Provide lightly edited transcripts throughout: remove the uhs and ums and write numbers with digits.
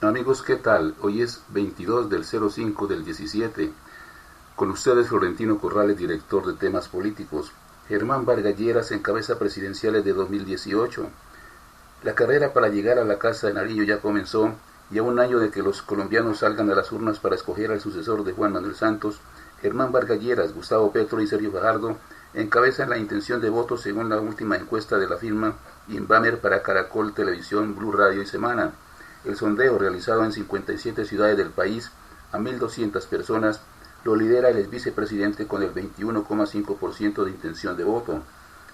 Amigos, ¿qué tal? Hoy es 22 del 05 del 17. Con ustedes Florentino Corrales, director de temas políticos. Germán Vargas Lleras encabeza presidenciales de 2018. La carrera para llegar a la Casa de Nariño ya comenzó y a un año de que los colombianos salgan a las urnas para escoger al sucesor de Juan Manuel Santos, Germán Vargas Lleras, Gustavo Petro y Sergio Fajardo encabezan la intención de voto según la última encuesta de la firma Inbamer para Caracol Televisión, Blue Radio y Semana. El sondeo, realizado en 57 ciudades del país a 1.200 personas, lo lidera el exvicepresidente con el 21,5% de intención de voto.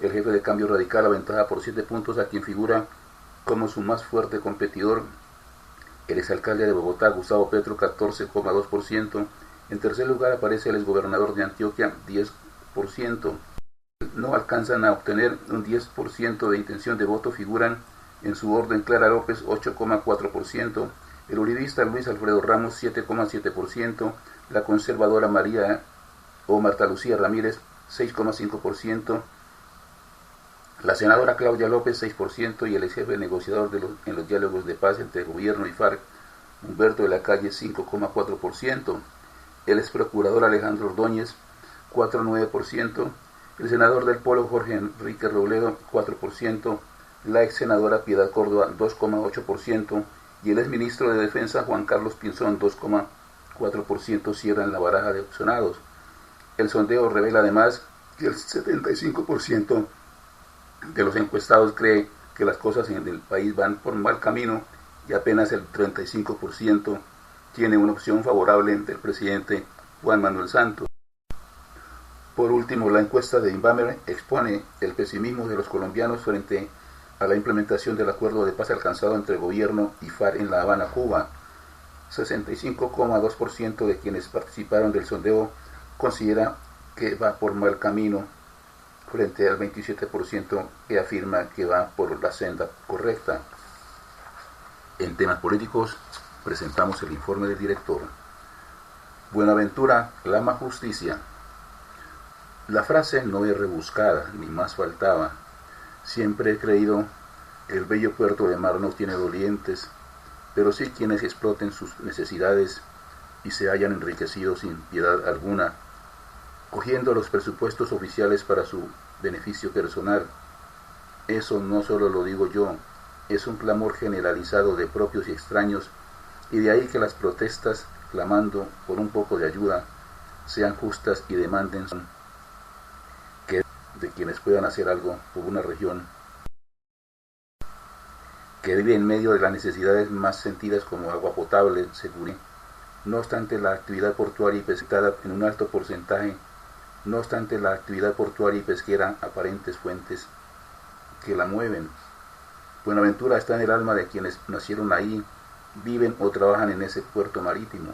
El jefe de Cambio Radical aventaja por 7 puntos a quien figura como su más fuerte competidor, el exalcalde de Bogotá, Gustavo Petro, 14,2%. En tercer lugar aparece el exgobernador de Antioquia, 10%. No alcanzan a obtener un 10% de intención de voto, figuran en su orden Clara López, 8,4%, el uribista Luis Alfredo Ramos, 7,7%, la conservadora María o Marta Lucía Ramírez, 6,5%, la senadora Claudia López, 6%, y el ex jefe negociador en los diálogos de paz entre gobierno y FARC, Humberto de la Calle, 5,4%, el ex procurador Alejandro Ordóñez, 4,9%, el senador del Polo Jorge Enrique Robledo, 4%, la ex senadora Piedad Córdoba, 2,8%, y el ex ministro de Defensa Juan Carlos Pinzón, 2,4%, cierran la baraja de opcionados. El sondeo revela además que el 75% de los encuestados cree que las cosas en el país van por mal camino y apenas el 35% tiene una opción favorable del presidente Juan Manuel Santos. Por último, la encuesta de Inbamer expone el pesimismo de los colombianos frente a la implementación del acuerdo de paz alcanzado entre el gobierno y FARC en La Habana, Cuba. 65,2% de quienes participaron del sondeo considera que va por mal camino, frente al 27% que afirma que va por la senda correcta. En temas políticos presentamos el informe del director. Buenaventura clama justicia. La frase no es rebuscada, ni más faltaba. Siempre he creído que el bello puerto de mar no tiene dolientes, pero sí quienes exploten sus necesidades y se hayan enriquecido sin piedad alguna, cogiendo los presupuestos oficiales para su beneficio personal. Eso no solo lo digo yo, es un clamor generalizado de propios y extraños, y de ahí que las protestas clamando por un poco de ayuda sean justas y demanden que de quienes puedan hacer algo por una región que vive en medio de las necesidades más sentidas como agua potable, seguridad. No obstante la actividad portuaria y pesquera en un alto porcentaje, no obstante la actividad portuaria y pesquera, aparentes fuentes que la mueven. Buenaventura está en el alma de quienes nacieron ahí, viven o trabajan en ese puerto marítimo.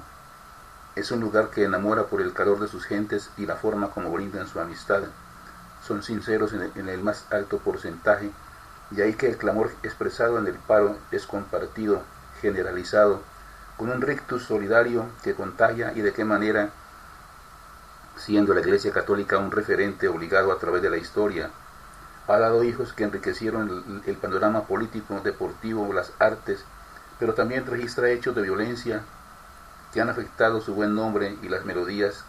Es un lugar que enamora por el calor de sus gentes y la forma como brindan su amistad. Son sinceros en el más alto porcentaje, y ahí que el clamor expresado en el paro es compartido, generalizado, con un rictus solidario que contagia, y de qué manera, siendo la Iglesia Católica un referente obligado a través de la historia. Ha dado hijos que enriquecieron el panorama político, deportivo, las artes, pero también registra hechos de violencia que han afectado su buen nombre y las melodías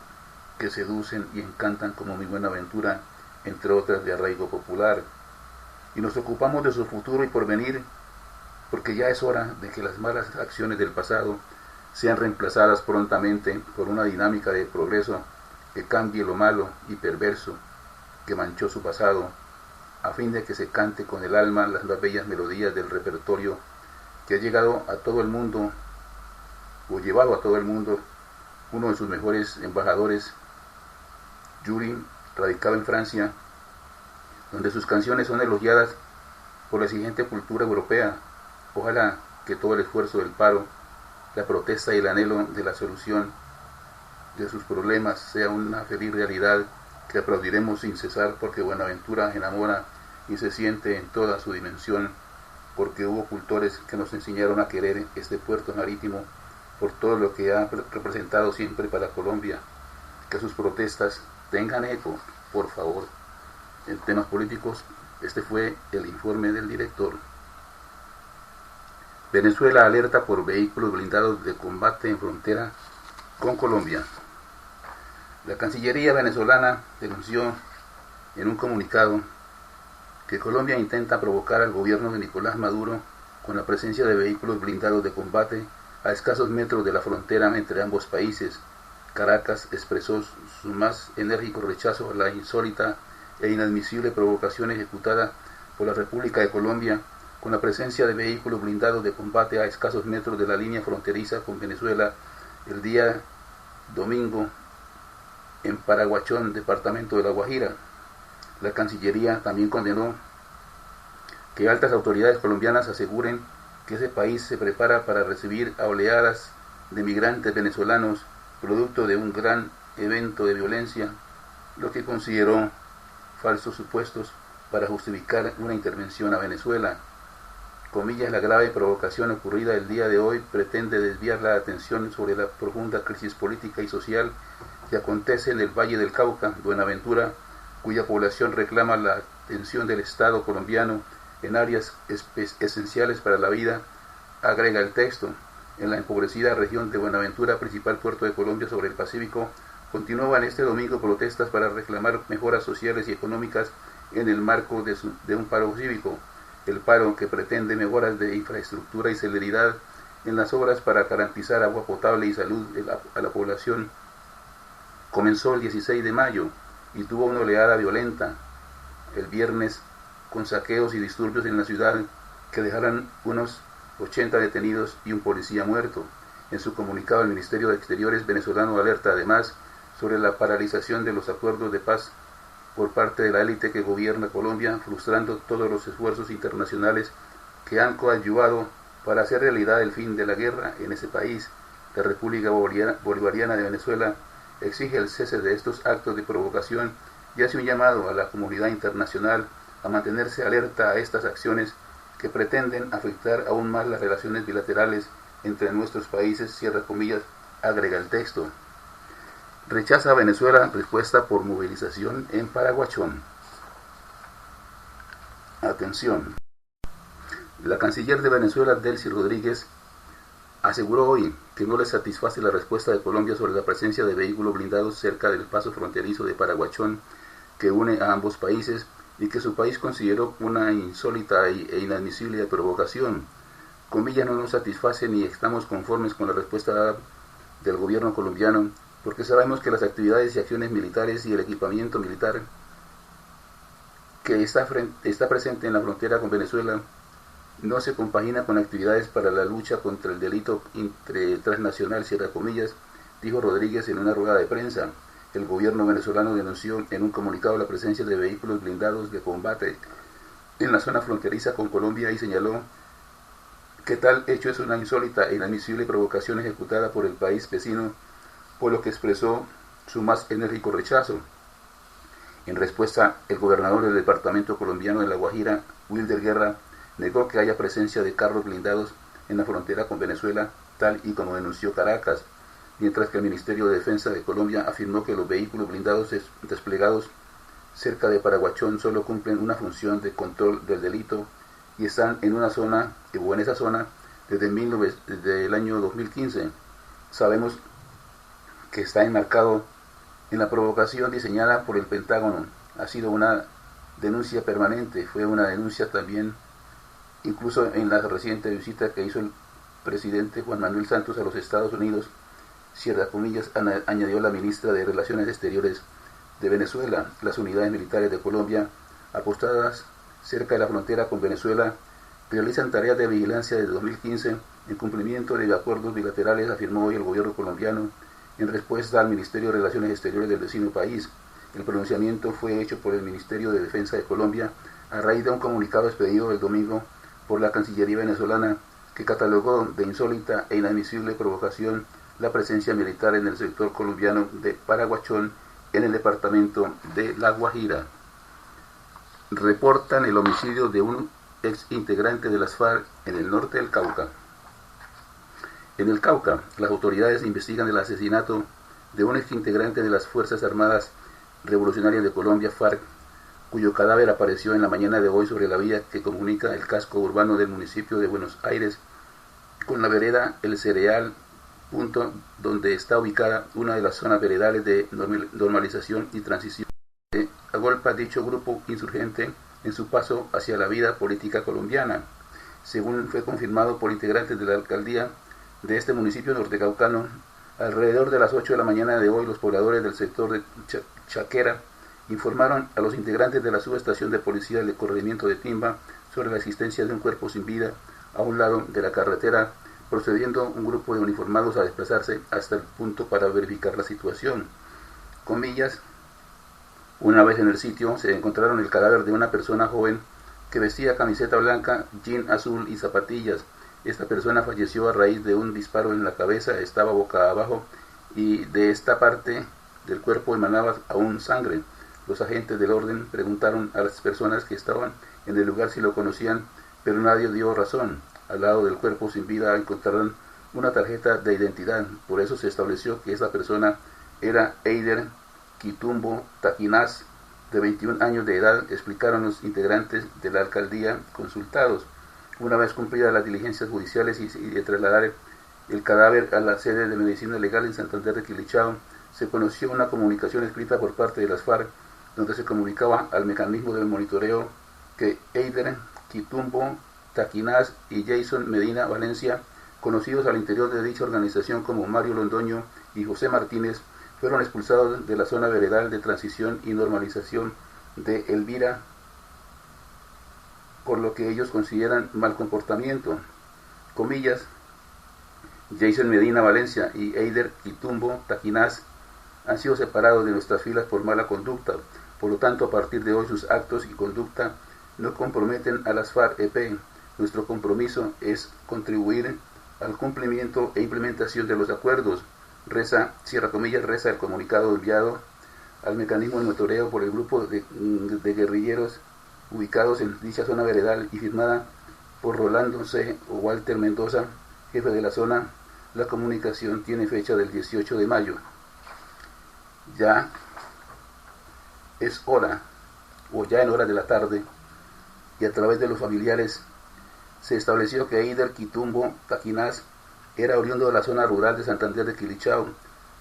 que seducen y encantan como Mi Buenaventura, entre otras de arraigo popular. Y nos ocupamos de su futuro y porvenir, porque ya es hora de que las malas acciones del pasado sean reemplazadas prontamente por una dinámica de progreso que cambie lo malo y perverso que manchó su pasado, a fin de que se cante con el alma las bellas melodías del repertorio que ha llegado a todo el mundo, o llevado a todo el mundo, uno de sus mejores embajadores, Yuri, radicado en Francia, donde sus canciones son elogiadas por la exigente cultura europea. Ojalá que todo el esfuerzo del paro, la protesta y el anhelo de la solución de sus problemas sea una feliz realidad que aplaudiremos sin cesar, porque Buenaventura enamora y se siente en toda su dimensión, porque hubo cultores que nos enseñaron a querer este puerto marítimo por todo lo que ha representado siempre para Colombia. Que sus protestas tengan eco, por favor. En temas políticos, este fue el informe del director. Venezuela alerta por vehículos blindados de combate en frontera con Colombia. La Cancillería venezolana denunció en un comunicado que Colombia intenta provocar al gobierno de Nicolás Maduro con la presencia de vehículos blindados de combate a escasos metros de la frontera entre ambos países. Caracas expresó su más enérgico rechazo a la insólita e inadmisible provocación ejecutada por la República de Colombia con la presencia de vehículos blindados de combate a escasos metros de la línea fronteriza con Venezuela el día domingo en Paraguachón, departamento de La Guajira. La Cancillería también condenó que altas autoridades colombianas aseguren que ese país se prepara para recibir a oleadas de migrantes venezolanos producto de un gran evento de violencia, lo que consideró falsos supuestos para justificar una intervención a Venezuela. Comillas, la grave provocación ocurrida el día de hoy pretende desviar la atención sobre la profunda crisis política y social que acontece en el Valle del Cauca, Buenaventura, cuya población reclama la atención del Estado colombiano en áreas esenciales para la vida, agrega el texto. En la empobrecida región de Buenaventura, principal puerto de Colombia sobre el Pacífico, continúan este domingo protestas para reclamar mejoras sociales y económicas en el marco de un paro cívico. El paro, que pretende mejoras de infraestructura y celeridad en las obras para garantizar agua potable y salud a la población, comenzó el 16 de mayo y tuvo una oleada violenta el viernes con saqueos y disturbios en la ciudad que dejaron unos 80 detenidos y un policía muerto. En su comunicado, el Ministerio de Exteriores venezolano alerta además sobre la paralización de los acuerdos de paz por parte de la élite que gobierna Colombia, frustrando todos los esfuerzos internacionales que han coadyuvado para hacer realidad el fin de la guerra en ese país. La República Bolivariana de Venezuela exige el cese de estos actos de provocación y hace un llamado a la comunidad internacional a mantenerse alerta a estas acciones que pretenden afectar aún más las relaciones bilaterales entre nuestros países, cierra comillas, agrega el texto. Rechaza a Venezuela respuesta por movilización en Paraguachón. Atención. La canciller de Venezuela, Delcy Rodríguez, aseguró hoy que no le satisface la respuesta de Colombia sobre la presencia de vehículos blindados cerca del paso fronterizo de Paraguachón que une a ambos países y que su país consideró una insólita e inadmisible provocación. Comillas, no nos satisface ni estamos conformes con la respuesta del gobierno colombiano porque sabemos que las actividades y acciones militares y el equipamiento militar que está presente en la frontera con Venezuela no se compagina con actividades para la lucha contra el delito transnacional, cierra comillas, dijo Rodríguez en una rueda de prensa. El gobierno venezolano denunció en un comunicado la presencia de vehículos blindados de combate en la zona fronteriza con Colombia y señaló que tal hecho es una insólita e inadmisible provocación ejecutada por el país vecino, por lo que expresó su más enérgico rechazo. En respuesta, el gobernador del departamento colombiano de La Guajira, Wilder Guerra, negó que haya presencia de carros blindados en la frontera con Venezuela, tal y como denunció Caracas, mientras que el Ministerio de Defensa de Colombia afirmó que los vehículos blindados desplegados cerca de Paraguachón solo cumplen una función de control del delito y están en esa zona desde el año 2015. Sabemos que está enmarcado en la provocación diseñada por el Pentágono. Ha sido una denuncia permanente, fue una denuncia también incluso en la reciente visita que hizo el presidente Juan Manuel Santos a los Estados Unidos, cierra comillas, añadió la ministra de Relaciones Exteriores de Venezuela. Las unidades militares de Colombia, apostadas cerca de la frontera con Venezuela, realizan tareas de vigilancia desde 2015 en cumplimiento de acuerdos bilaterales, afirmó hoy el gobierno colombiano en respuesta al Ministerio de Relaciones Exteriores del vecino país. El pronunciamiento fue hecho por el Ministerio de Defensa de Colombia a raíz de un comunicado expedido el domingo por la Cancillería venezolana que catalogó de insólita e inadmisible provocación la presencia militar en el sector colombiano de Paraguachón en el departamento de La Guajira. Reportan el homicidio de un ex integrante de las FARC en el norte del Cauca. En el Cauca, las autoridades investigan el asesinato de un ex integrante de las Fuerzas Armadas Revolucionarias de Colombia, FARC, cuyo cadáver apareció en la mañana de hoy sobre la vía que comunica el casco urbano del municipio de Buenos Aires con la vereda El Cereal, punto donde está ubicada una de las zonas veredales de normalización y transición. Agolpa dicho grupo insurgente en su paso hacia la vida política colombiana. Según fue confirmado por integrantes de la alcaldía de este municipio nortecaucano, alrededor de las 8 de la mañana de hoy, los pobladores del sector de Chaquera informaron a los integrantes de la subestación de policía del corregimiento de Timba sobre la existencia de un cuerpo sin vida a un lado de la carretera, procediendo un grupo de uniformados a desplazarse hasta el punto para verificar la situación. Comillas, una vez en el sitio se encontraron el cadáver de una persona joven que vestía camiseta blanca, jean azul y zapatillas. Esta persona falleció a raíz de un disparo en la cabeza, estaba boca abajo y de esta parte del cuerpo emanaba aún sangre. Los agentes del orden preguntaron a las personas que estaban en el lugar si lo conocían, pero nadie dio razón. Al lado del cuerpo sin vida encontraron una tarjeta de identidad. Por eso se estableció que esa persona era Eider Quitumbo Taquinaz, de 21 años de edad, explicaron los integrantes de la alcaldía consultados. Una vez cumplidas las diligencias judiciales y de trasladar el cadáver a la sede de medicina legal en Santander de Quilichao, se conoció una comunicación escrita por parte de las FARC, donde se comunicaba al mecanismo del monitoreo que Eider Quitumbo Taquinaz y Jason Medina Valencia, conocidos al interior de dicha organización como Mario Londoño y José Martínez, fueron expulsados de la zona veredal de transición y normalización de Elvira por lo que ellos consideran mal comportamiento. Comillas, Jason Medina Valencia y Eider Quitumbo Taquinaz han sido separados de nuestras filas por mala conducta. Por lo tanto, a partir de hoy sus actos y conducta no comprometen a las FARC-EP. Nuestro compromiso es contribuir al cumplimiento e implementación de los acuerdos. Reza, cierra comillas, reza el comunicado enviado al mecanismo de monitoreo por el grupo de guerrilleros ubicados en dicha zona veredal y firmada por Rolando C. o Walter Mendoza, jefe de la zona. La comunicación tiene fecha del 18 de mayo. Ya es hora, o ya en horas de la tarde, y a través de los familiares se estableció que Eider Quitumbo Taquinaz era oriundo de la zona rural de Santander de Quilichao,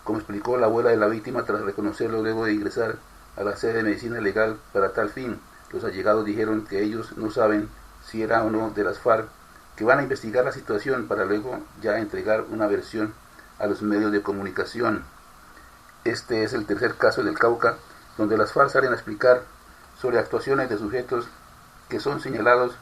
como explicó la abuela de la víctima tras reconocerlo luego de ingresar a la sede de medicina legal para tal fin. Los allegados dijeron que ellos no saben si era o no de las FARC, que van a investigar la situación para luego ya entregar una versión a los medios de comunicación. Este es el tercer caso del Cauca, donde las FARC salen a explicar sobre actuaciones de sujetos que son señalados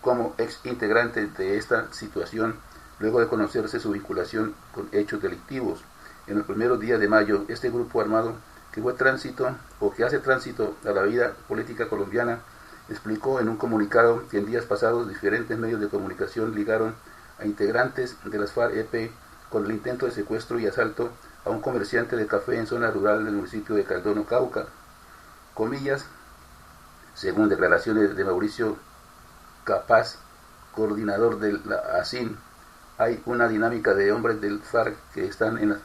como ex integrantes de esta situación, luego de conocerse su vinculación con hechos delictivos. En los primeros días de mayo, este grupo armado que fue tránsito o que hace tránsito a la vida política colombiana explicó en un comunicado que en días pasados diferentes medios de comunicación ligaron a integrantes de las FARC-EP con el intento de secuestro y asalto a un comerciante de café en zona rural del municipio de Caldono, Cauca. Comillas, según declaraciones de Mauricio Capaz, coordinador de la ASIN, hay una dinámica de hombres del FARC que están en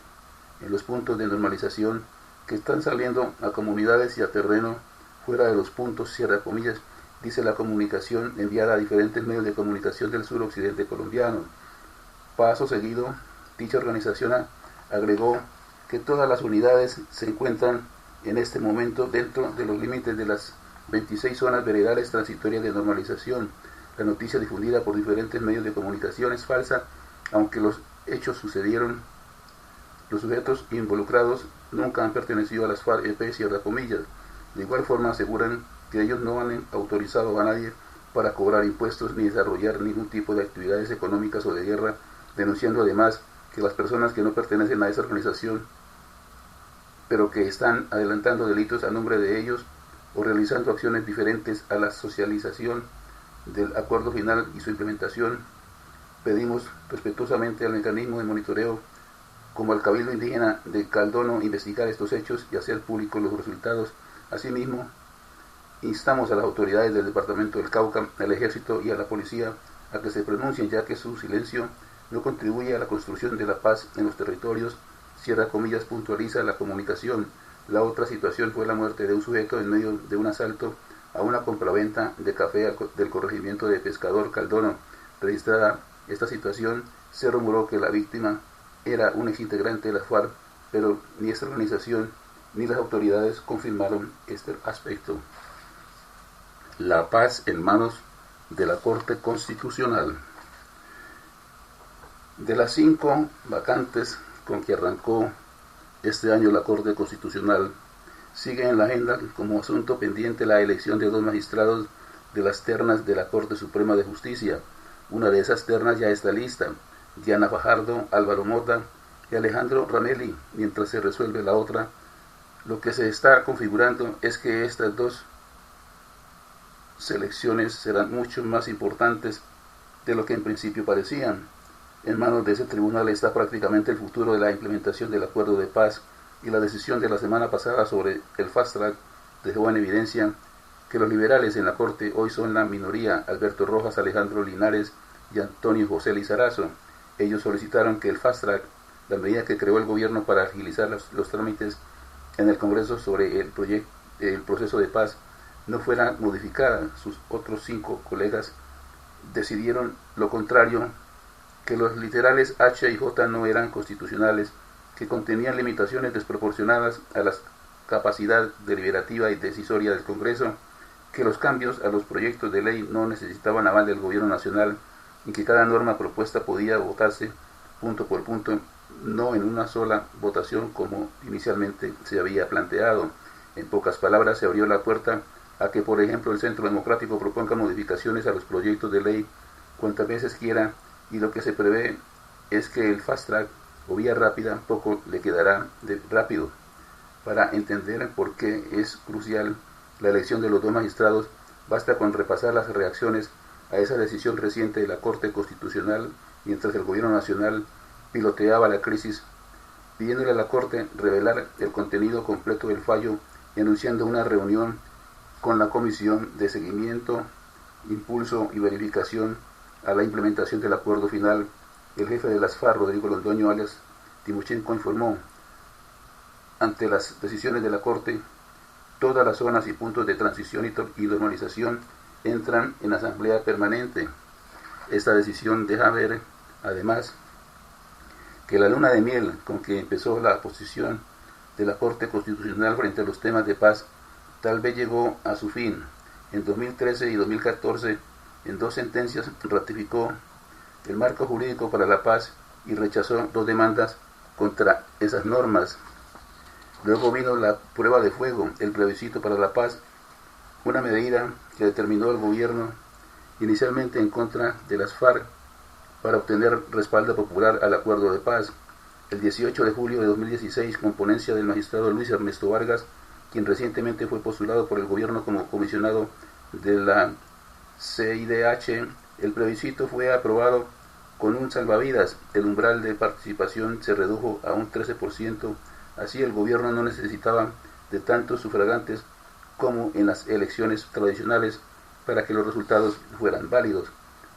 los puntos de normalización, que están saliendo a comunidades y a terreno fuera de los puntos, cierra comillas, dice la comunicación enviada a diferentes medios de comunicación del suroccidente colombiano. Paso seguido, dicha organización agregó que todas las unidades se encuentran en este momento dentro de los límites de las 26 zonas veredales transitorias de normalización. La noticia difundida por diferentes medios de comunicación es falsa, aunque los hechos sucedieron. Los sujetos involucrados nunca han pertenecido a las FARC-EP, cierra comillas. De igual forma aseguran que ellos no han autorizado a nadie para cobrar impuestos ni desarrollar ningún tipo de actividades económicas o de guerra, denunciando además que las personas que no pertenecen a esa organización, pero que están adelantando delitos a nombre de ellos o realizando acciones diferentes a la socialización del acuerdo final y su implementación, pedimos respetuosamente al mecanismo de monitoreo como al Cabildo Indígena de Caldono investigar estos hechos y hacer públicos los resultados. Asimismo, instamos a las autoridades del Departamento del Cauca, al Ejército y a la Policía a que se pronuncien, ya que su silencio no contribuye a la construcción de la paz en los territorios, cierra comillas, puntualiza la comunicación. La otra situación fue la muerte de un sujeto en medio de un asalto a una compraventa de café del corregimiento de Pescador Caldono. Registrada esta situación Se rumoró que la víctima era un exintegrante de la FARC, pero ni esta organización ni las autoridades confirmaron este aspecto. La paz en manos de la Corte Constitucional. De las 5 vacantes con que arrancó este año la Corte Constitucional, sigue en la agenda como asunto pendiente la elección de 2 magistrados de las ternas de la Corte Suprema de Justicia. Una de esas ternas ya está lista: Diana Fajardo, Álvaro Mota y Alejandro Ramelli. Mientras se resuelve la otra, lo que se está configurando es que estas 2 selecciones serán mucho más importantes de lo que en principio parecían. En manos de ese tribunal está prácticamente el futuro de la implementación del acuerdo de paz, y la decisión de la semana pasada sobre el fast track dejó en evidencia que los liberales en la Corte hoy son la minoría: Alberto Rojas, Alejandro Linares y Antonio José Lizarazo. Ellos solicitaron que el fast track, la medida que creó el gobierno para agilizar los trámites en el Congreso sobre el proceso de paz, no fuera modificada. Sus otros 5 colegas decidieron lo contrario, que los literales H y J no eran constitucionales, que contenían limitaciones desproporcionadas a la capacidad deliberativa y decisoria del Congreso, que los cambios a los proyectos de ley no necesitaban aval del Gobierno Nacional y que cada norma propuesta podía votarse punto por punto, no en una sola votación como inicialmente se había planteado. En pocas palabras, se abrió la puerta a que, por ejemplo, el Centro Democrático proponga modificaciones a los proyectos de ley cuantas veces quiera, y lo que se prevé es que el fast track o vía rápida poco le quedará de rápido. Para entender por qué es crucial la elección de los 2 magistrados, basta con repasar las reacciones a esa decisión reciente de la Corte Constitucional mientras el Gobierno Nacional piloteaba la crisis, pidiéndole a la Corte revelar el contenido completo del fallo y anunciando una reunión con la Comisión de Seguimiento, Impulso y Verificación a la implementación del acuerdo final. El jefe de las FARC, Rodrigo Londoño alias Timochenko, informó: ante las decisiones de la Corte, todas las zonas y puntos de transición y normalización entran en asamblea permanente. Esta decisión deja ver, además, que la luna de miel con que empezó la posición de la Corte Constitucional frente a los temas de paz tal vez llegó a su fin. En 2013 y 2014, en 2 sentencias, ratificó el marco jurídico para la paz y rechazó 2 demandas contra esas normas. Luego vino la prueba de fuego, el plebiscito para la paz, una medida que determinó el gobierno inicialmente en contra de las FARC para obtener respaldo popular al acuerdo de paz. El 18 de julio de 2016, con ponencia del magistrado Luis Ernesto Vargas, quien recientemente fue postulado por el gobierno como comisionado de la CIDH, el plebiscito fue aprobado con un salvavidas. El umbral de participación se redujo a un 13%, así el gobierno no necesitaba de tantos sufragantes como en las elecciones tradicionales para que los resultados fueran válidos.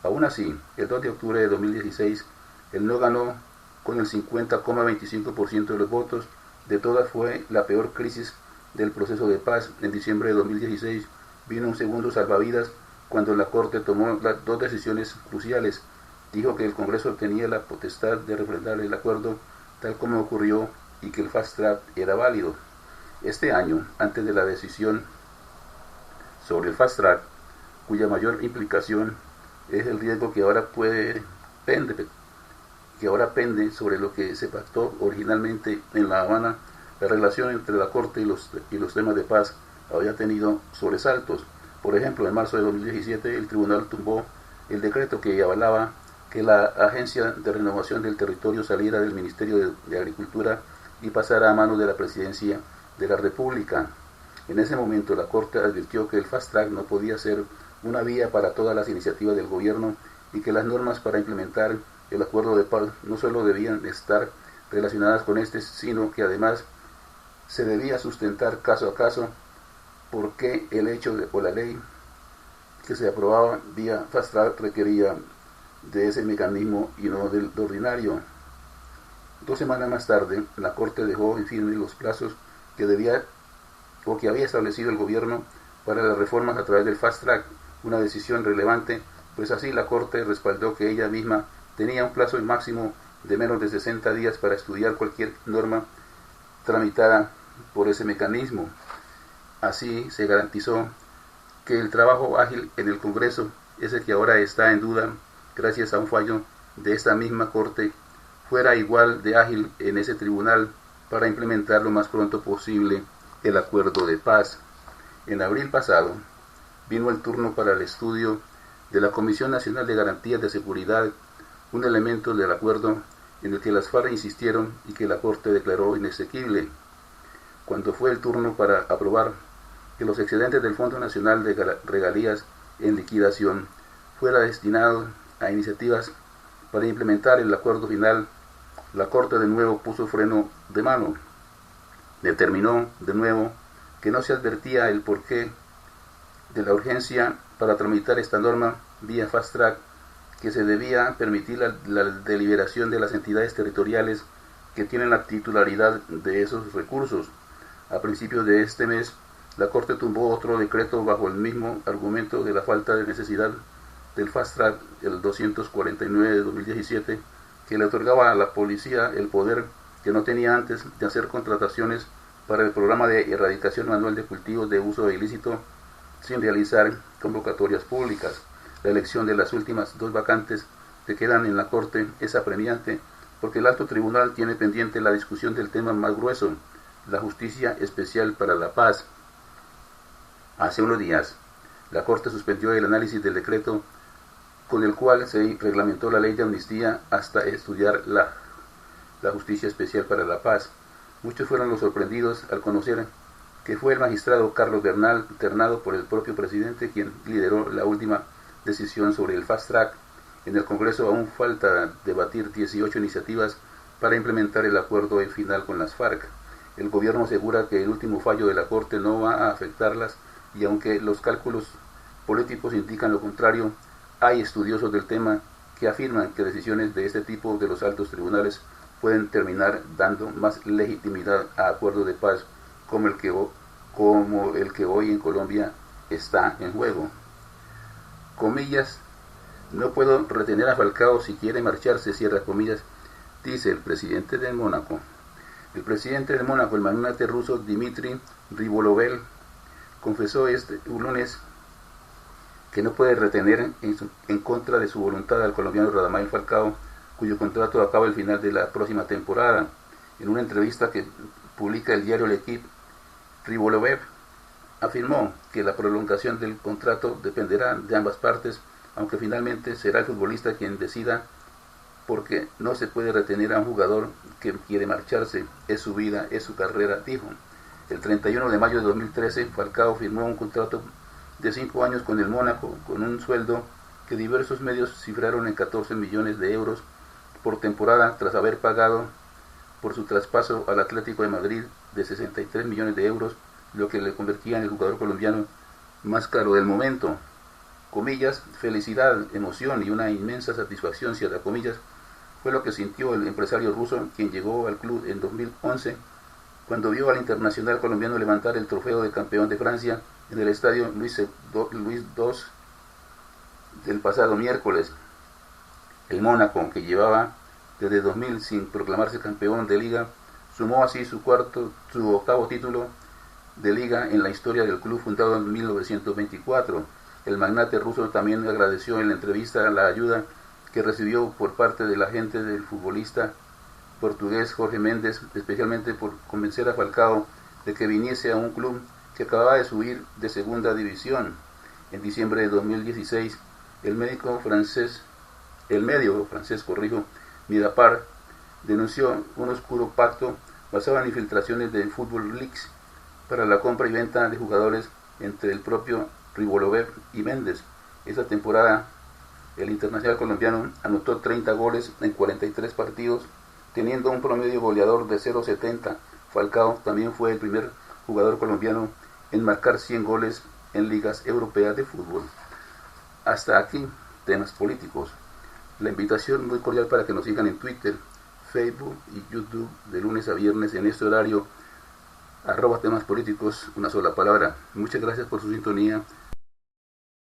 Aún así, el 2 de octubre de 2016, el no ganó con el 50,25% de los votos. De todas, fue la peor crisis del proceso de paz. En diciembre de 2016 vino un segundo salvavidas cuando la Corte tomó las 2 decisiones cruciales. Dijo que el Congreso tenía la potestad de refrendar el acuerdo tal como ocurrió y que el fast track era válido. Este año, antes de la decisión sobre el fast track, cuya mayor implicación es el riesgo que ahora pende sobre lo que se pactó originalmente en La Habana, la relación entre la Corte y los temas de paz había tenido sobresaltos. Por ejemplo, en marzo de 2017 el tribunal tumbó el decreto que avalaba que la Agencia de Renovación del Territorio saliera del Ministerio de Agricultura y pasara a manos de la Presidencia de la República. En ese momento la Corte advirtió que el fast track no podía ser una vía para todas las iniciativas del gobierno y que las normas para implementar el acuerdo de paz no solo debían estar relacionadas con este, sino que además se debía sustentar caso a caso porque el hecho o la ley que se aprobaba vía fast track requería de ese mecanismo y no del ordinario. 2 semanas más tarde, la Corte dejó en firme los plazos que había establecido el gobierno para las reformas a través del fast track, una decisión relevante, pues así la Corte respaldó que ella misma tenía un plazo máximo de menos de 60 días para estudiar cualquier norma tramitada por ese mecanismo. Así se garantizó que el trabajo ágil en el Congreso, ese que ahora está en duda gracias a un fallo de esta misma Corte, fuera igual de ágil en ese tribunal para implementar lo más pronto posible el acuerdo de paz. En abril pasado vino el turno para el estudio de la Comisión Nacional de Garantías de Seguridad, un elemento del acuerdo en el que las FARC insistieron y que la Corte declaró inexequible. Cuando fue el turno para aprobar que los excedentes del Fondo Nacional de Regalías en liquidación fuera destinado a iniciativas para implementar el acuerdo final, la Corte de nuevo puso freno de mano. Determinó de nuevo que no se advertía el porqué de la urgencia para tramitar esta norma vía fast track, que se debía permitir la deliberación de las entidades territoriales que tienen la titularidad de esos recursos. A principios de este mes, la Corte tumbó otro decreto bajo el mismo argumento de la falta de necesidad del fast track, el 249 de 2017, que le otorgaba a la policía el poder que no tenía antes de hacer contrataciones para el programa de erradicación manual de cultivos de uso ilícito sin realizar convocatorias públicas. La elección de las últimas dos vacantes que quedan en la Corte es apremiante porque el alto tribunal tiene pendiente la discusión del tema más grueso, la Justicia Especial para la Paz. Hace unos días, la Corte suspendió el análisis del decreto con el cual se reglamentó la ley de amnistía hasta estudiar la Justicia Especial para la Paz. Muchos fueron los sorprendidos al conocer que fue el magistrado Carlos Bernal, ternado por el propio presidente, quien lideró la última decisión sobre el fast track. En el Congreso aún falta debatir 18 iniciativas para implementar el acuerdo final con las FARC. El gobierno asegura que el último fallo de la Corte no va a afectarlas, y aunque los cálculos políticos indican lo contrario, hay estudiosos del tema que afirman que decisiones de este tipo de los altos tribunales pueden terminar dando más legitimidad a acuerdos de paz como el que hoy en Colombia está en juego. Comillas, no puedo retener a Falcao si quiere marcharse, cierra comillas, dice el presidente de Mónaco. El presidente de Mónaco, el magnate ruso Dmitry Rivolovel, confesó este lunes que no puede retener en contra de su voluntad al colombiano Radamel Falcao, cuyo contrato acaba al final de la próxima temporada. En una entrevista que publica el diario L'Equipe, Rivolovel afirmó que la prolongación del contrato dependerá de ambas partes, aunque finalmente será el futbolista quien decida, porque no se puede retener a un jugador que quiere marcharse, es su vida, es su carrera, dijo. El 31 de mayo de 2013, Falcao firmó un contrato de 5 años con el Mónaco, con un sueldo que diversos medios cifraron en 14 millones de euros por temporada, tras haber pagado por su traspaso al Atlético de Madrid de 63 millones de euros, lo que le convertía en el jugador colombiano más caro del momento. Comillas, felicidad, emoción y una inmensa satisfacción, cierra comillas, fue lo que sintió el empresario ruso, quien llegó al club en 2011, cuando vio al internacional colombiano levantar el trofeo de campeón de Francia en el estadio Luis II del pasado miércoles. El Mónaco, que llevaba desde 2000 sin proclamarse campeón de liga, sumó así su octavo título de liga en la historia del club, fundado en 1924. El magnate ruso también agradeció en la entrevista la ayuda que recibió por parte de la gente del futbolista portugués Jorge Méndez, especialmente por convencer a Falcao de que viniese a un club que acababa de subir de segunda división. En diciembre de 2016, el medio francés, Midapar, denunció un oscuro pacto basado en infiltraciones de Football Leaks para la compra y venta de jugadores entre el propio Rivolovel y Méndez. Esta temporada, el internacional colombiano anotó 30 goles en 43 partidos, teniendo un promedio goleador de 0.70. Falcao también fue el primer jugador colombiano en marcar 100 goles en ligas europeas de fútbol. Hasta aquí, temas políticos. La invitación muy cordial para que nos sigan en Twitter, Facebook y YouTube de lunes a viernes en este horario, @temas políticos, una sola palabra. Muchas gracias por su sintonía.